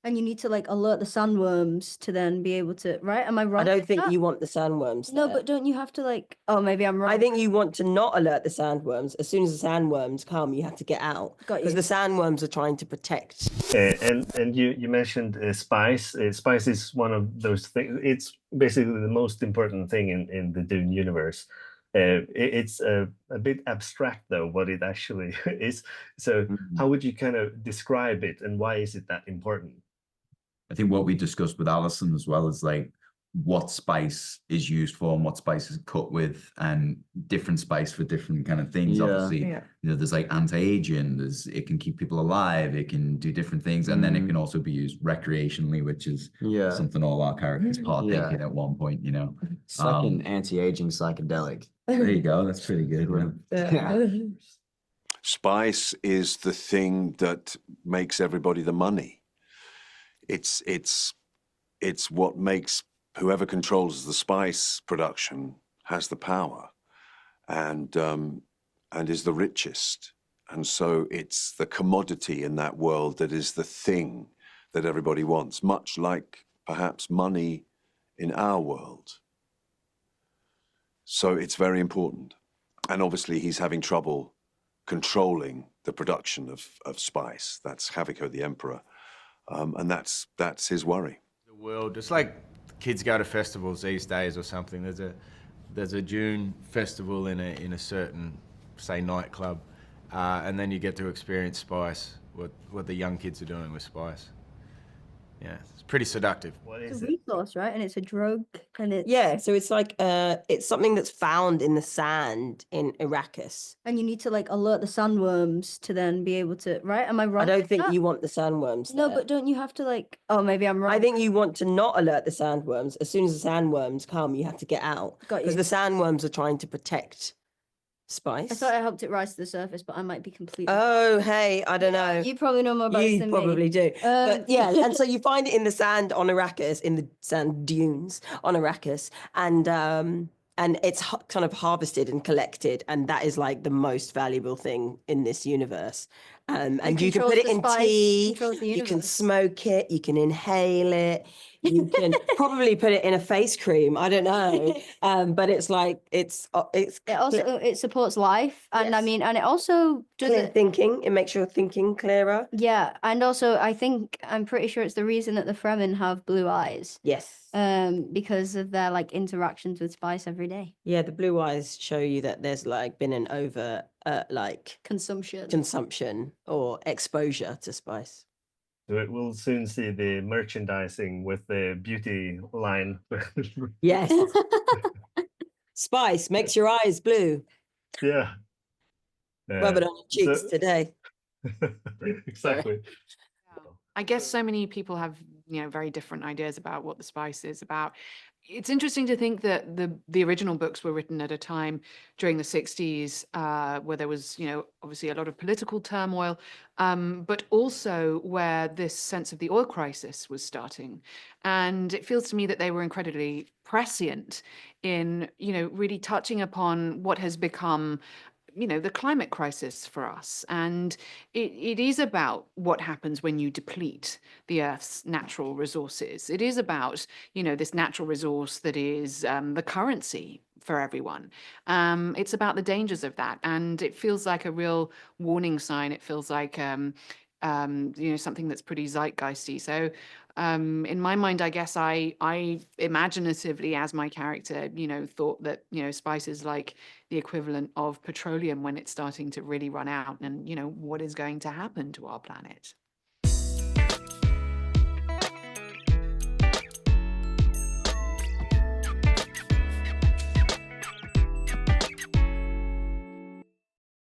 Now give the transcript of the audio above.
And you need to like alert the sandworms to then be able to, right? Am I wrong? I don't with think that? you want the sandworms No, there. but don't you have to like, oh, maybe I'm wrong. I think you want to not alert the sandworms. As soon as the sandworms come, you have to get out. Got Because you. the sandworms are trying to protect. And you mentioned spice. Spice is one of those things. It's basically the most important thing in the Dune universe. It's a bit abstract though what it actually is. So how would you kind of describe it, and why is it that important? I think what we discussed with Alison as well is like what spice is used for and what spice is cut with, and different spice for different kind of things. Obviously, you know, there's like anti-aging, it can keep people alive, it can do different things, and then it can also be used recreationally, which is something all our characters partake in at one point, you know. It's like an anti-aging psychedelic. There you go, that's pretty good. Yeah. Spice is the thing that makes everybody the money. It's what makes whoever controls the spice production has the power, and is the richest. And so it's the commodity in that world that is the thing that everybody wants, much like perhaps money in our world. So it's very important. And obviously he's having trouble controlling the production of spice. That's Haviko the Emperor. And that's his worry. The world, it's like kids go to festivals these days or something. There's a Dune festival in a certain, say, nightclub, and then you get to experience spice, what the young kids are doing with spice. Yeah, it's pretty seductive. What It's is a it? resource, right? And it's a drug, and it's Yeah, so it's like it's something that's found in the sand in Arrakis. and you need to like alert the sandworms to then be able to, right? Am I wrong? I don't with think that? you want the sandworms No, there. but don't you have to like, oh, maybe I'm wrong. I think you want to not alert the sandworms. As soon as the sandworms come, you have to get out. Got Because you. the sandworms are trying to protect I spice. thought I helped it rise to the surface, but I might be completely. Oh, hey, I don't know. You probably know more about this You than probably me. do. But yeah, and so you find it in the sand on Arrakis, in the sand dunes on Arrakis, and it's kind of harvested and collected, and that is like the most valuable thing in this universe. And you can controls put it the in spice, tea, controls the you can universe. smoke it, you can inhale it, you can probably put it in a face cream. I don't know, but it's like it's It also it supports life, and I Yes. mean, and it also does clear it. thinking. It makes your thinking clearer. Yeah, and also I'm pretty sure it's the reason that the Fremen have blue eyes. Yes. Because of their like interactions with spice every day. Yeah, the blue eyes show you that there's like been an over consumption or exposure to spice. So we'll soon see the merchandising with the beauty line. Yes. Spice makes your eyes blue. Yeah. Rub it on your cheeks today. Exactly. I guess so many people have, very different ideas about what the spice is about. It's interesting to think that the original books were written at a time during the 60s where there was, obviously a lot of political turmoil, but also where this sense of the oil crisis was starting. And it feels to me that they were incredibly prescient in, really touching upon what has become the climate crisis for us. And it is about what happens when you deplete the Earth's natural resources. It is about, this natural resource that is the currency for everyone. It's about the dangers of that. And it feels like a real warning sign. It feels like, something that's pretty zeitgeisty. So in my mind, I guess I imaginatively, as my character, thought that, spice is like the equivalent of petroleum when it's starting to really run out, and, what is going to happen to our planet.